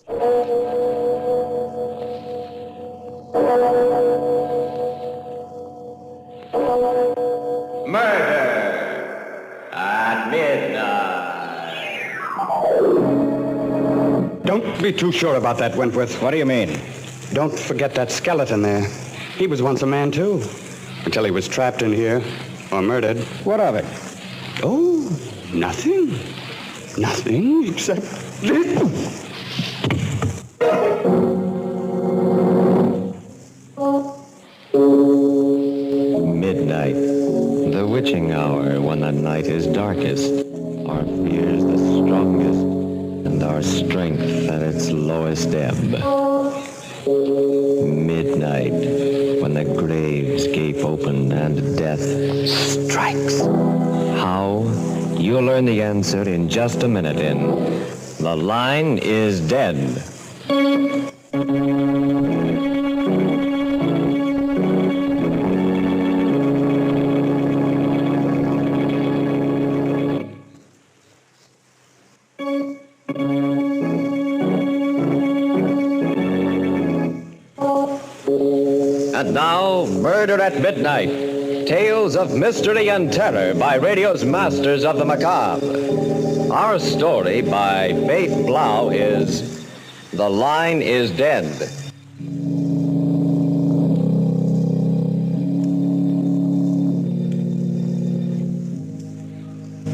Murder at midnight. Don't be too sure about that, Wentworth. What do you mean? Don't forget that skeleton there. He was once a man, too. Until he was trapped in here or murdered. What of it? Oh, nothing. Nothing except this. Midnight, the witching hour when the night is darkest, our fears the strongest, and our strength at its lowest ebb. Midnight, when the graves gape open and death strikes. How? You'll learn the answer in just a minute in The Line is Dead. And now, Murder at Midnight, tales of mystery and terror by radio's masters of the macabre. Our story by Faith Blau is The Line is Dead.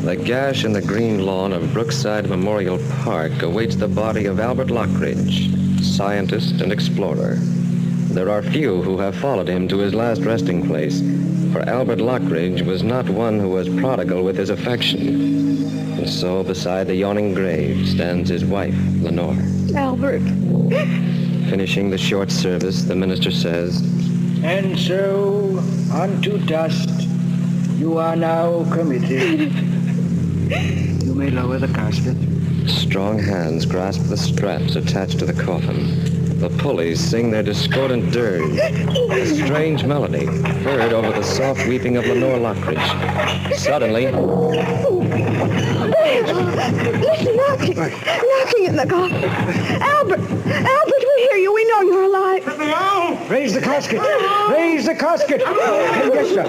The gash in the green lawn of Brookside Memorial Park awaits the body of Albert Lockridge, scientist and explorer. There are few who have followed him to his last resting place, for Albert Lockridge was not one who was prodigal with his affection. And so beside the yawning grave stands his wife, Lenore. Albert. Finishing the short service, the minister says, And so, unto dust, you are now committed. You may lower the casket. Strong hands grasp the straps attached to the coffin. The pulleys sing their discordant dirge, a strange melody heard over the soft weeping of Lenore Lockridge. Suddenly... Listen, knocking in the coffin. Albert, we hear you. We know you're alive. Let me out! Raise the casket! Raise the casket! Yes, sir.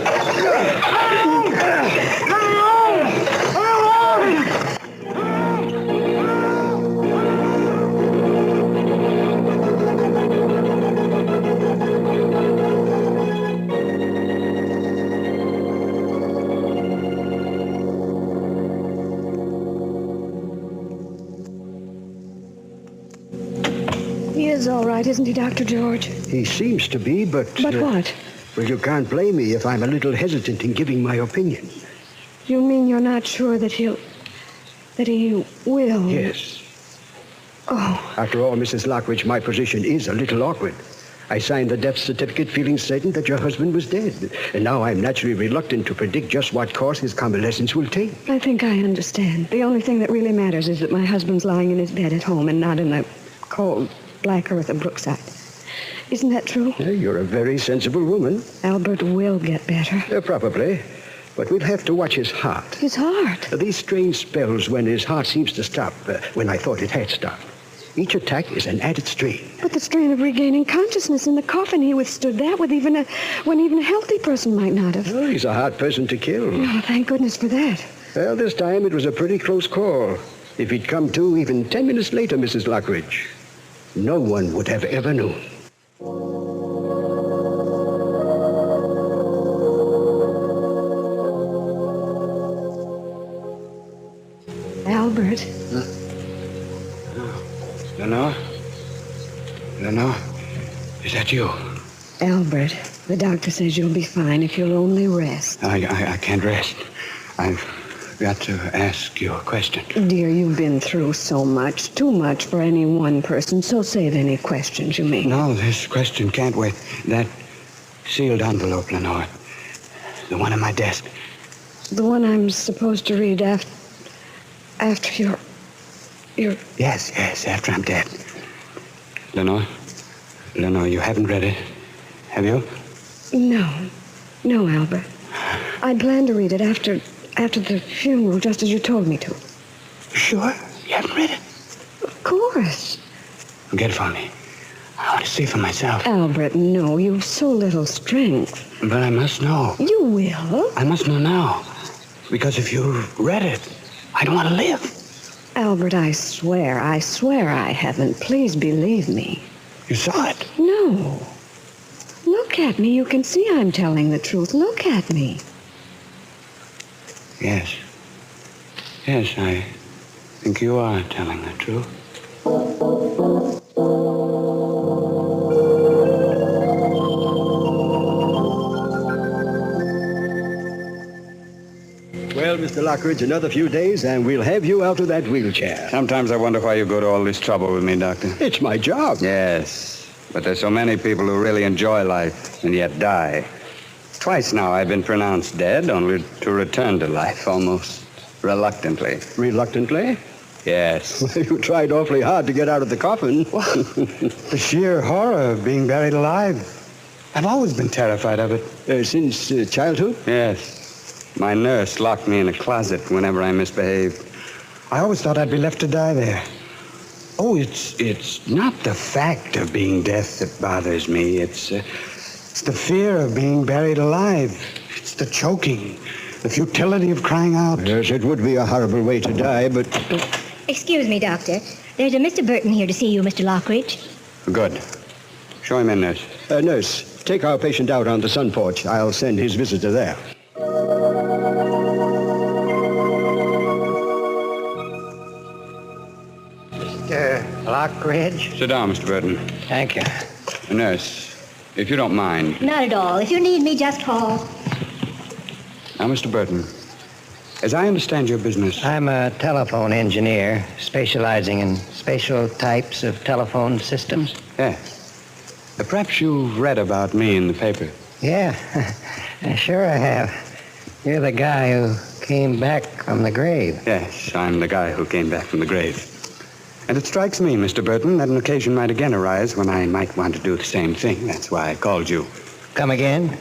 He is all right, isn't he, Dr. George? He seems to be, but... But what? Well, you can't blame me if I'm a little hesitant in giving my opinion. You mean you're not sure that he will? Yes. Oh. After all, Mrs. Lockridge, my position is a little awkward. I signed the death certificate feeling certain that your husband was dead. And now I'm naturally reluctant to predict just what course his convalescence will take. I think I understand. The only thing that really matters is that my husband's lying in his bed at home and not in the cold, black earth of Brookside. Isn't that true? Yeah, you're a very sensible woman. Albert will get better. Probably. But we'll have to watch his heart. His heart? These strange spells when his heart seems to stop, when I thought it had stopped. Each attack is an added strain. But the strain of regaining consciousness in the coffin, he withstood that when even a healthy person might not have. Oh, he's a hard person to kill. Oh, thank goodness for that. Well, this time it was a pretty close call. If he'd come to even 10 minutes later, Mrs. Lockridge, no one would have ever known. Albert. Huh? Lenore? Lenore? Is that you? Albert, the doctor says you'll be fine if you'll only rest. I can't rest. I've got to ask you a question. Dear, you've been through so much. Too much for any one person. So save any questions you may. No, this question can't wait. That sealed envelope, Lenore. The one on my desk. The one I'm supposed to read after you're... Yes, after I'm dead. Lenore, you haven't read it, have you? No, Albert. I planned to read it after the funeral, just as you told me to. Sure? You haven't read it? Of course. Get it for me. I want to see for myself. Albert, no, you've so little strength. But I must know. You will. I must know now. Because if you read it, I don't want to live. Albert, I swear I haven't. Please believe me. You saw it? No. Look at me. You can see I'm telling the truth. Look at me. Yes. Yes, I think you are telling the truth. Well, Mr. Lockridge, another few days and we'll have you out of that wheelchair. Sometimes I wonder why you go to all this trouble with me, Doctor. It's my job. Yes, but there's so many people who really enjoy life and yet die. Twice now I've been pronounced dead, only to return to life almost reluctantly. Reluctantly? Yes. You tried awfully hard to get out of the coffin. The sheer horror of being buried alive. I've always been terrified of it. Since childhood? Yes. My nurse locked me in a closet whenever I misbehaved. I always thought I'd be left to die there. Oh, it's not the fact of being death that bothers me. It's the fear of being buried alive. It's the choking, the futility of crying out. Yes, it would be a horrible way to die, but... Excuse me, Doctor. There's a Mr. Burton here to see you, Mr. Lockridge. Good. Show him in, nurse. Nurse, take our patient out on the sun porch. I'll send his visitor there. Mr. Lockridge? Sit down, Mr. Burton. Thank you. Nurse, if you don't mind. Not at all. If you need me, just call. Now, Mr. Burton, as I understand your business... I'm a telephone engineer specializing in special types of telephone systems. Yes. Perhaps you've read about me in the paper. Yeah, sure I have. You're the guy who came back from the grave. Yes, I'm the guy who came back from the grave. And it strikes me, Mr. Burton, that an occasion might again arise when I might want to do the same thing. That's why I called you. Come again?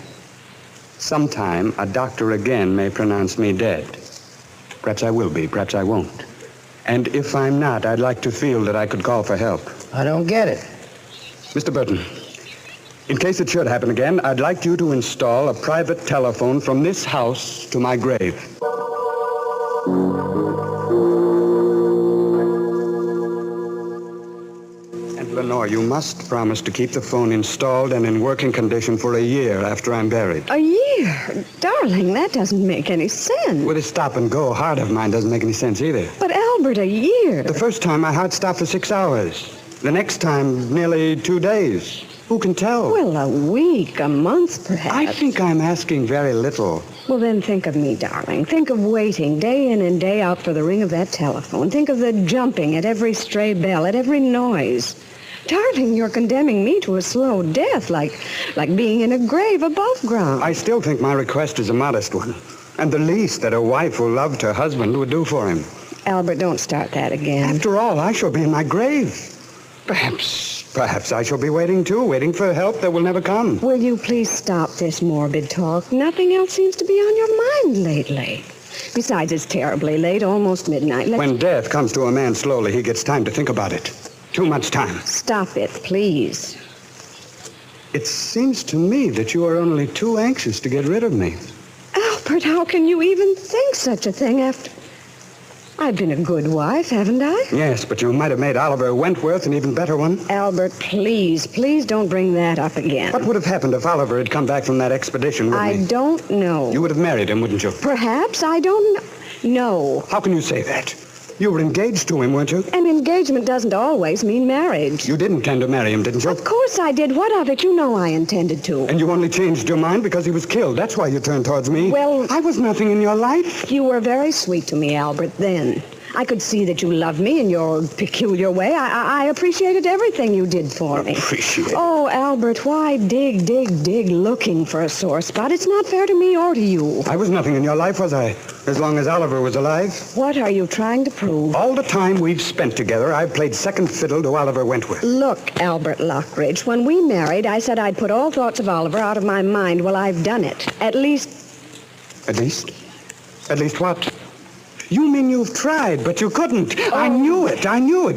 Sometime a doctor again may pronounce me dead. Perhaps I will be, perhaps I won't. And if I'm not, I'd like to feel that I could call for help. I don't get it. Mr. Burton, in case it should happen again, I'd like you to install a private telephone from this house to my grave. And Lenore, you must promise to keep the phone installed and in working condition for a year after I'm buried. A year? Darling, that doesn't make any sense. With a stop-and-go heart of mine doesn't make any sense either. But Albert, a year? The first time, my heart stopped for 6 hours. The next time, nearly 2 days. Who can tell? Well, a week, a month, perhaps. I think I'm asking very little. Well, then think of me, darling. Think of waiting day in and day out for the ring of that telephone. Think of the jumping at every stray bell, at every noise. Darling, you're condemning me to a slow death, like being in a grave above ground. I still think my request is a modest one, and the least that a wife who loved her husband would do for him. Albert, don't start that again. After all, I shall be in my grave. Perhaps I shall be waiting too, waiting for help that will never come. Will you please stop this morbid talk? Nothing else seems to be on your mind lately. Besides, it's terribly late, almost midnight. When death comes to a man slowly, he gets time to think about it. Too much time. Stop it, please. It seems to me that you are only too anxious to get rid of me. Albert, how can you even think such a thing after... I've been a good wife, haven't I? Yes, but you might have made Oliver Wentworth an even better one. Albert, please don't bring that up again. What would have happened if Oliver had come back from that expedition with me? I don't know. You would have married him, wouldn't you? Perhaps, I don't know. No. How can you say that? You were engaged to him, weren't you? An engagement doesn't always mean marriage. You did intend to marry him, didn't you? Of course I did. What of it? You know I intended to. And you only changed your mind because he was killed. That's why you turned towards me. Well... I was nothing in your life. You were very sweet to me, Albert, then. I could see that you loved me in your peculiar way. I appreciated everything you did for me. Appreciate? Oh, Albert, why dig looking for a sore spot? It's not fair to me or to you. I was nothing in your life, was I? As long as Oliver was alive. What are you trying to prove? All the time we've spent together, I've played second fiddle to Oliver Wentworth. Look, Albert Lockridge, when we married, I said I'd put all thoughts of Oliver out of my mind. Well, I've done it. At least... At least? At least what? You mean you've tried, but you couldn't. I knew it.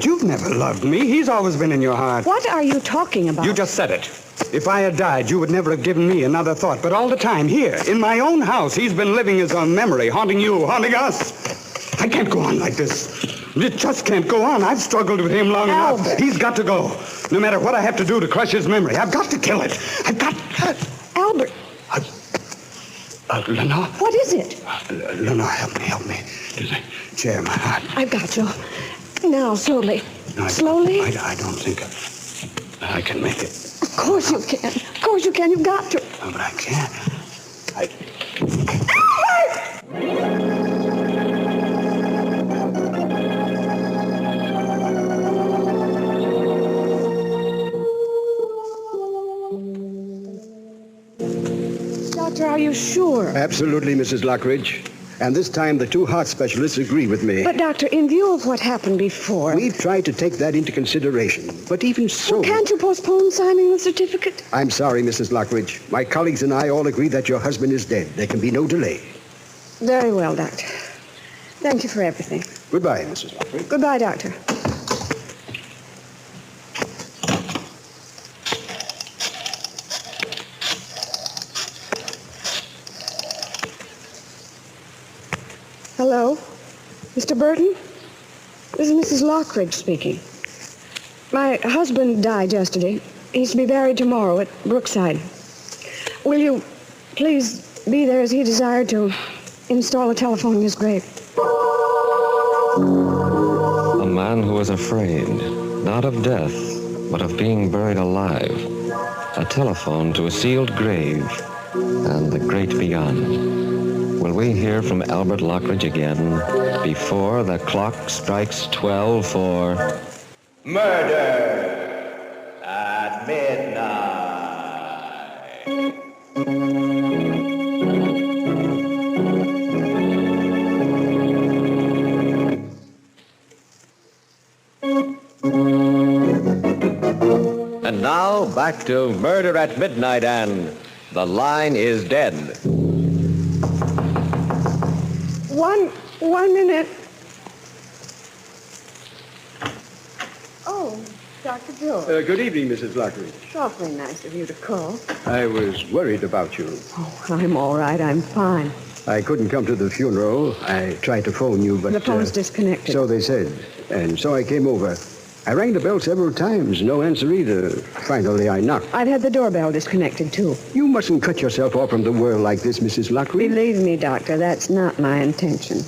You've never loved me. He's always been in your heart. What are you talking about? You just said it. If I had died, you would never have given me another thought. But all the time, here, in my own house, he's been living as a memory, haunting you, haunting us. I can't go on like this. It just can't go on. I've struggled with him long enough. He's got to go. No matter what I have to do to crush his memory, I've got to kill it. I've got... Albert. Lenore? What is it? Lenore, help me. To the chair, my heart. I've got you. Now, slowly. No, Slowly? I don't think I can make it. Of course you can. Of course you can. You've got to. No, but I can't. Doctor, are you sure? Absolutely, Mrs. Lockridge. And this time the two heart specialists agree with me. But, Doctor, in view of what happened before... We've tried to take that into consideration. But even so... Well, can't you postpone signing the certificate? I'm sorry, Mrs. Lockridge. My colleagues and I all agree that your husband is dead. There can be no delay. Very well, Doctor. Thank you for everything. Goodbye, Mrs. Lockridge. Goodbye, Doctor. Hello? Mr. Burton? This is Mrs. Lockridge speaking. My husband died yesterday. He's to be buried tomorrow at Brookside. Will you please be there as he desired to install a telephone in his grave? A man who is afraid, not of death, but of being buried alive. A telephone to a sealed grave and the great beyond. Will we hear from Albert Lockridge again before the clock strikes 12 for... Murder at midnight. And now back to Murder at Midnight and The Line is Dead. One minute. Oh, Dr. George. Good evening, Mrs. Lockridge. It's awfully nice of you to call. I was worried about you. Oh, I'm all right. I'm fine. I couldn't come to the funeral. I tried to phone you, but... The phone's disconnected. So they said. And so I came over. I rang the bell several times. No answer either. Finally, I knocked. I've had the doorbell disconnected, too. You mustn't cut yourself off from the world like this, Mrs. Lockridge. Believe me, Doctor, that's not my intention.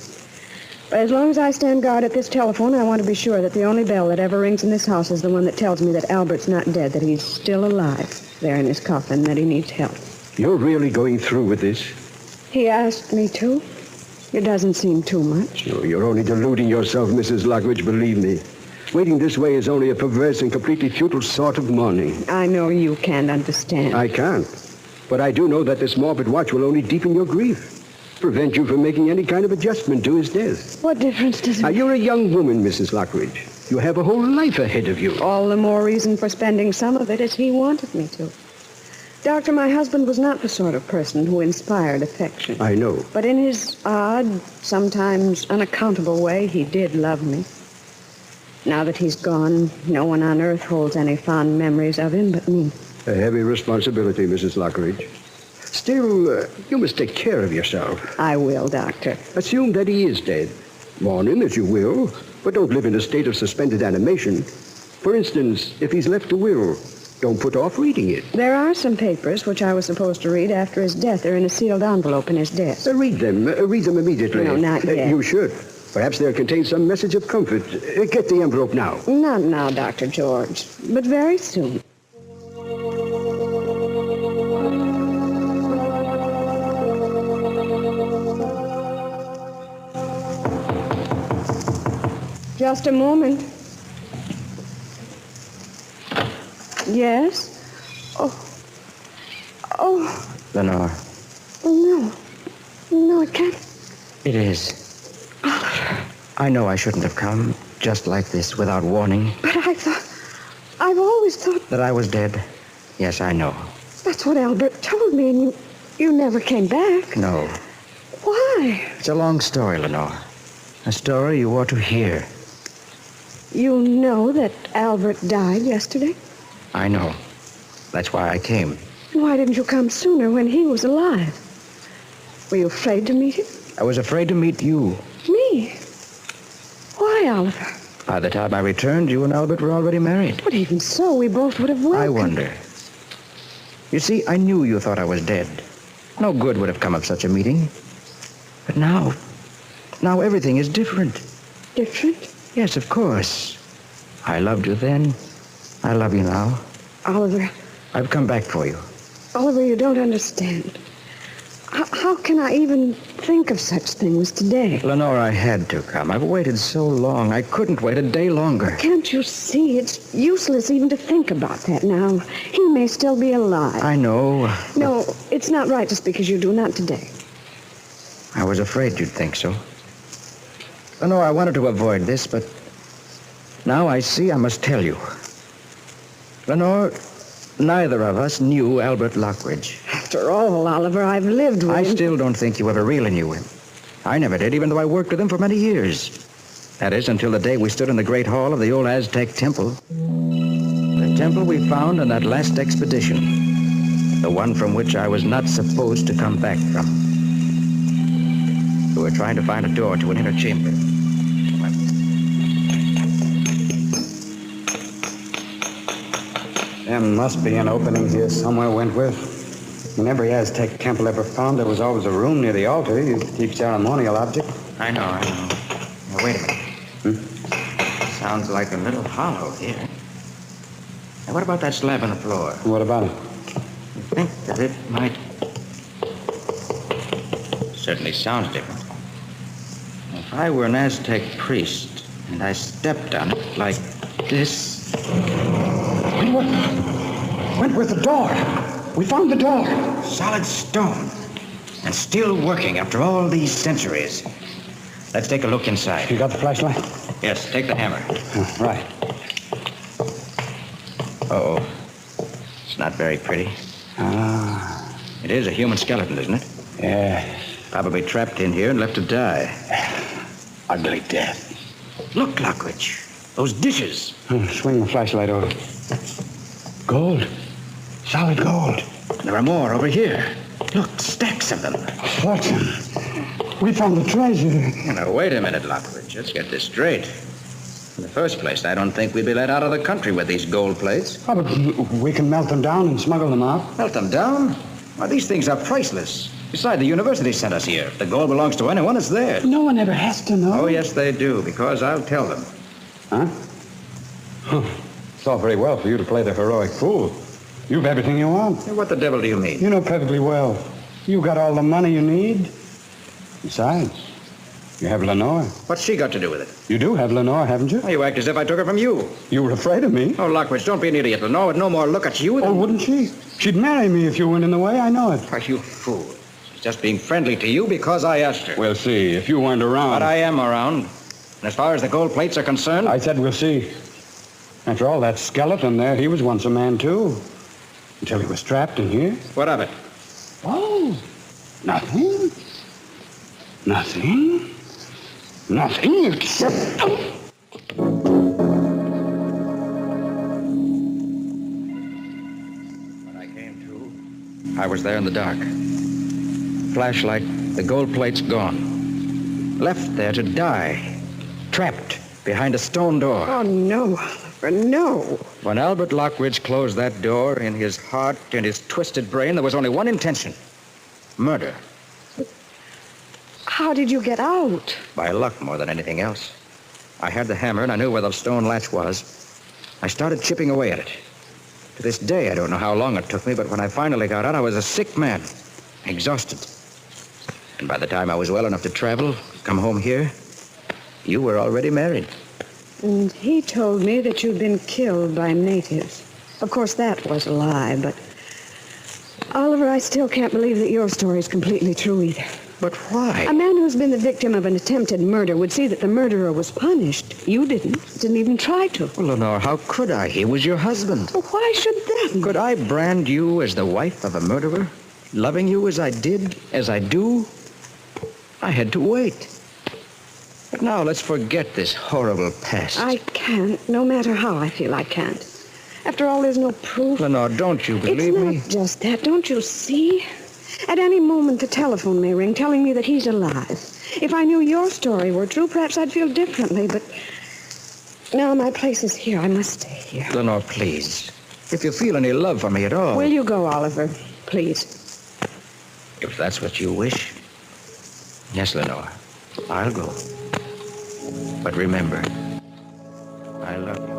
But as long as I stand guard at this telephone, I want to be sure that the only bell that ever rings in this house is the one that tells me that Albert's not dead, that he's still alive there in his coffin, that he needs help. You're really going through with this? He asked me to. It doesn't seem too much. No, you're only deluding yourself, Mrs. Lockridge, believe me. Waiting this way is only a perverse and completely futile sort of mourning. I know you can't understand. I can't. But I do know that this morbid watch will only deepen your grief. Prevent you from making any kind of adjustment to his death. What difference does it make? You're a young woman, Mrs. Lockridge. You have a whole life ahead of you. All the more reason for spending some of it as he wanted me to. Doctor, my husband was not the sort of person who inspired affection. I know. But in his odd, sometimes unaccountable way, he did love me. Now that he's gone, no one on earth holds any fond memories of him but me. A heavy responsibility, Mrs. Lockridge. Still, you must take care of yourself. I will, Doctor. Assume that he is dead. Mourn him as you will, but don't live in a state of suspended animation. For instance, if he's left a will, don't put off reading it. There are some papers which I was supposed to read after his death. They're in a sealed envelope in his desk. Read them. Read them immediately. No, not yet. You should. Perhaps they'll contain some message of comfort. Get the envelope now. Not now, Dr. George, but very soon. Just a moment. Yes? Oh, Lenore, no. No, it can't. it is. I know I shouldn't have come just like this without warning. But I've always thought That I was dead. Yes, I know. that's what Albert told me, and you never came back. No. Why? It's a long story, Lenore. A story you ought to hear. You know that Albert died yesterday? I know. That's why I came. Why didn't you come sooner when he was alive? Were you afraid to meet him? I was afraid to meet you. Me? Why, Oliver? By the time I returned, you and Albert were already married. But even so, we both would have welcomed... I wonder. You see, I knew you thought I was dead. No good would have come of such a meeting. But now everything is different. Different? Yes, of course. I loved you then. I love you now. Oliver. I've come back for you. Oliver, you don't understand. How can I even think of such things today? Lenore, I had to come. I've waited so long. I couldn't wait a day longer. Can't you see? It's useless even to think about that now. He may still be alive. I know. No, it's not right to speak as you do. Not today. I was afraid you'd think so. Lenore, I wanted to avoid this, but now I see I must tell you. Lenore, neither of us knew Albert Lockridge. After all, Oliver, I've lived with I him. still don't think you ever really knew him. I never did, even though I worked with him for many years. That is, until the day we stood in the great hall of the old Aztec temple. The temple we found on that last expedition. The one from which I was not supposed to come back from. We were trying to find a door to an inner chamber. There must be an opening here somewhere, Wentworth. In every Aztec temple ever found, there was always a room near the altar used to keep ceremonial objects. I know. Now, wait a minute. Sounds like a little hollow here. Now, what about that slab on the floor? What about it? You think that it might... Certainly sounds different. If I were an Aztec priest and I stepped on it like this... Wentworth, the door! We found the door! Solid stone. And still working after all these centuries. Let's take a look inside. You got the flashlight? Yes, take the hammer. Right. Uh-oh. It's not very pretty. Ah. It is a human skeleton, isn't it? Yeah. Probably trapped in here and left to die. Ugly death. Look, Lockridge. Those dishes. Swing the flashlight over. Gold. Solid gold. There are more over here. Look, stacks of them. Fortune. We found the treasure. Now, wait a minute, Lockridge. Let's get this straight. In the first place, I don't think we'd be let out of the country with these gold plates. Oh, but we can melt them down and smuggle them out. Melt them down? Why, these things are priceless. Besides, the university sent us here. If the gold belongs to anyone, it's theirs. No one ever has to know. Oh, yes, they do, because I'll tell them. Huh? It's all very well for you to play the heroic fool. You've everything you want. Hey, what the devil do you mean? You know perfectly well. You got all the money you need. Besides, you have Lenore. What's she got to do with it? You do have Lenore, haven't you? Oh, you act as if I took her from you. You were afraid of me. Oh, Lockridge, don't be an idiot. Lenore would no more look at you than... Oh, wouldn't she? She'd marry me if you weren't in the way, I know it. Are you fool? She's just being friendly to you because I asked her. We'll see, if you weren't around. But I am around. And as far as the gold plates are concerned... I said we'll see. After all, that skeleton there, he was once a man, too. Until he was trapped in here. What of it? Oh, nothing. Nothing. Nothing except... When I came to, I was there in the dark. Flashlight, the gold plate's gone. Left there to die. Trapped behind a stone door. Oh, no, Oliver, no. When Albert Lockridge closed that door, in his heart and his twisted brain, there was only one intention. Murder. How did you get out? By luck more than anything else. I had the hammer and I knew where the stone latch was. I started chipping away at it. To this day, I don't know how long it took me, but when I finally got out, I was a sick man, exhausted. And by the time I was well enough to travel, come home here, you were already married. And he told me that you'd been killed by natives. Of course, that was a lie, but... Oliver, I still can't believe that your story is completely true either. But why? A man who's been the victim of an attempted murder would see that the murderer was punished. You didn't even try to. Well, Lenore, how could I? He was your husband. Well, why should that? Could I brand you as the wife of a murderer? Loving you as I did, as I do? I had to wait. But now let's forget this horrible past. I can't, no matter how I feel I can't. After all, there's no proof. Lenore, don't you believe me? It's not just that, don't you see? At any moment, the telephone may ring, telling me that he's alive. If I knew your story were true, perhaps I'd feel differently, but now my place is here. I must stay here. Lenore, please. If you feel any love for me at all. Will you go, Oliver? Please. If that's what you wish. Yes, Lenore. I'll go. But remember, I love you.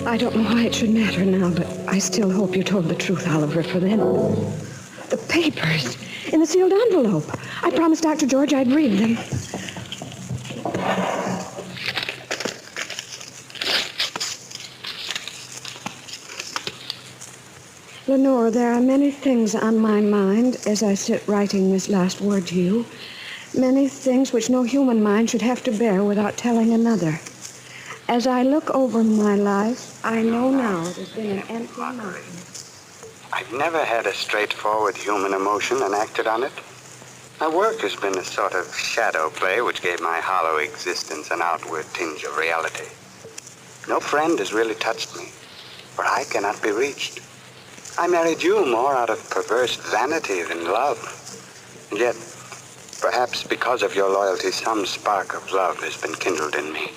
I don't know why it should matter now, but I still hope you told the truth, Oliver, for then. The papers in the sealed envelope. I promised Dr. George I'd read them. Lenore, there are many things on my mind as I sit writing this last word to you. Many things which no human mind should have to bear without telling another. As I look over my life, I know now it has been an empty mountain. I've never had a straightforward human emotion and acted on it. My work has been a sort of shadow play which gave my hollow existence an outward tinge of reality. No friend has really touched me, for I cannot be reached. I married you more out of perverse vanity than love. And yet, perhaps because of your loyalty, some spark of love has been kindled in me.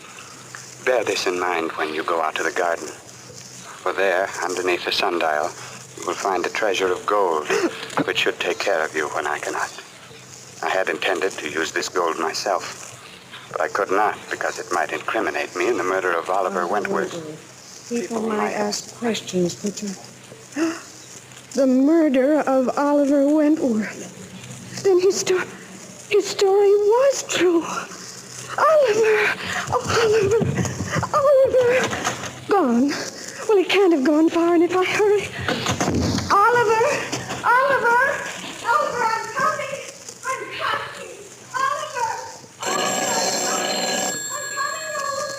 Bear this in mind when you go out to the garden. For there, underneath the sundial, you will find a treasure of gold, which should take care of you when I cannot. I had intended to use this gold myself, but I could not because it might incriminate me in the murder of Oliver Wentworth. People might ask questions, but the murder of Oliver Wentworth. Then his story was true. Oliver! Oh, Oliver! Gone. Well, he can't have gone far, and if I hurry... Oliver! Oliver! Oliver, I'm coming! I'm coming! Oliver! I'm coming, Oliver!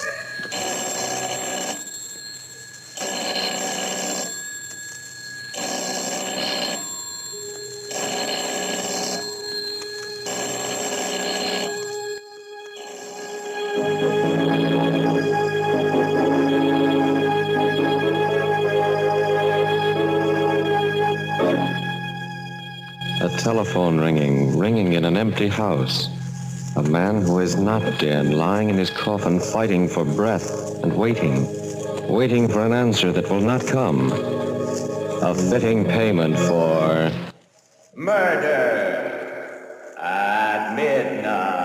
A telephone ringing in an empty house. A man who is not dead, lying in his coffin, fighting for breath and waiting for an answer that will not come. A fitting payment for murder at midnight.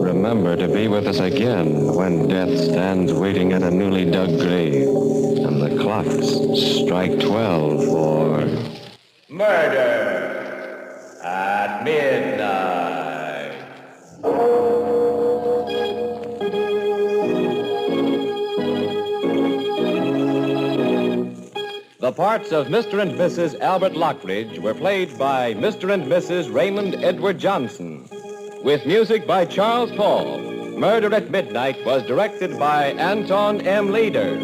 Remember to be with us again when death stands waiting at a newly dug grave and the clocks strike 12 for murder at midnight. The parts of Mr. and Mrs. Albert Lockridge were played by Mr. and Mrs. Raymond Edward Johnson, with music by Charles Paul. Murder at Midnight was directed by Anton M. Leader.